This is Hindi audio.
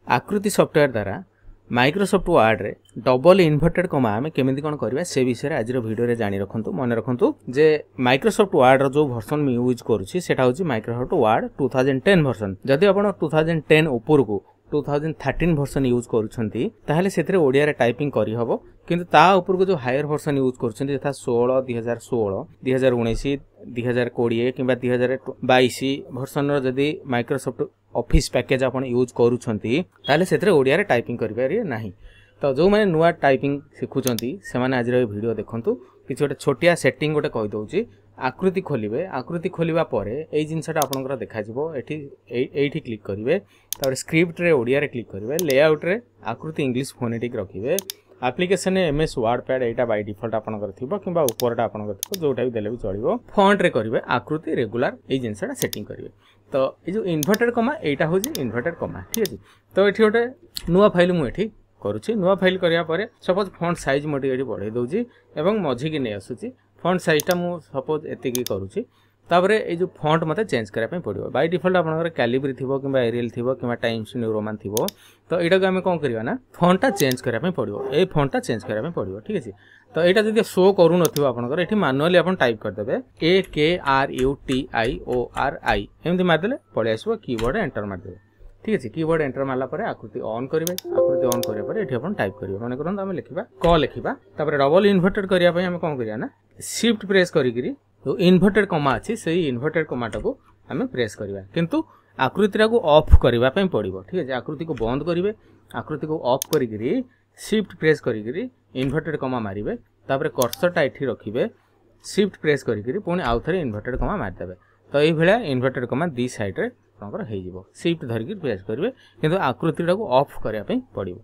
आकृति सॉफ्टवेयर द्वारा माइक्रोसॉफ्ट वर्ड रे डबल इन्वर्टेड कमा आम केमिति कौन करवा से विषय आज वीडियो रे जानी रखंतु मन रखंतु जे माइक्रोसॉफ्ट वर्ड रो जो वर्जन मी यूज करूची सेटा होची माइक्रोसॉफ्ट वर्ड 2010 वर्जन जदि आपण 2010 ऊपर को 2013 वर्जन यूज करूछंती ताहले सेतरे ओडिया रे टाइपिंग करी हबो किंतु ता ऊपर को जो हायर वर्जन यूज करूछंती यथा 16 2016 2019 2020 किंबा 2022 वर्जन रो जदि माइक्रोसॉफ्ट ऑफिस पैकेज आपण यूज करूछंती ताहले सेतरे ओडिया रे टाइपिंग करि पारि नाही। तो जो माने नुआ टाइपिंग सिखुचंती से माने आज रे वीडियो देखंतु किछ गोटे छोटिया सेटिंग गोटे कहि दउची आकृति खोलिबे आकृति खोलिबा परे एई जिंसटा आपनकर देखा जिवो एठी क्लिक करिवे तापर स्क्रिप्ट रे ओडिया रे क्लिक करिवे लेआउट रे आकृति इंग्लिश फोनेटिक रखिवे एप्लिकेशन एमएस वर्ड पैड एटा बाय डिफॉल्ट आपनकर थिबो किबा ऊपरटा आपनकर थिबो जोटा भी देले भी चलिबो फॉन्ट रे करिवे आकृति रेगुलर एई जिंसटा सेटिंग करिवे। तो ये जो इन्वर्टेड कमा एटा होजी इन्वर्टेड कमा ठीक अछि। तो एठी गोटे नुआ फाइल मु एठी करूची नुआ फाइल करिया परे सपोज फॉन्ट साइज मोटी एठी बढ़ाई दउची एवं मझी की नै आसुची फॉन्ट साइज टा मु सपोज एति की करूची तापरे ए जो फॉन्ट मते चेंज करा पय पड़िबो बाय डिफॉल्ट आपनकर कैलिब्री थिबो किबा एरियल थिबो किबा टाइम्स न्यू रोमान थिबो। तो एटा को हम कोन करिवा ना फॉन्ट टा चेंज करा पय पड़िबो ए फॉन्ट टा चेंज करा पय पड़िबो ठीक अछि। तो एटा जदि शो करू नथिबो आपनकर एठी मैनुअली आपन टाइप कर देबे AKRUTIORI एमति मार देले पळे आसीबो कीबोर्ड एंटर मार देबे ठीक अछि। कीबोर्ड एंटर मारला परे आकृति ऑन करिवे आकृति ऑन करिया परे एठी आपन टाइप करिवे माने करन हम लिखिबा क लिखिबा तापर डबल इन्वर्टेड करिया पय हम कोन करिया ना शिफ्ट प्रेस करिगिरी तो इन्वर्टेड कमा अछि सेही इन्वर्टेड कमाटा को हमें प्रेस करिवा किंतु आकृतिरा को ऑफ करिवा पय पड़िबो ठीक अछि। आकृति को बंद करिवे आकृति को ऑफ करिगिरी शिफ्ट प्रेस करिगिरी इन्वर्टेड कमा मारिवे तापर कर्सरटा एठी रखिवे शिफ्ट प्रेस करिगिरी पुणी आउ थरे इन्वर्टेड कमा मार देबे। तो एई भलिया इन्वर्टेड कमा दी साइड रे आपनकर हेइ जिवो शिफ्ट धरिगिरी प्रेस करिवे किंतु आकृतिरा को ऑफ करिया पय पड़िबो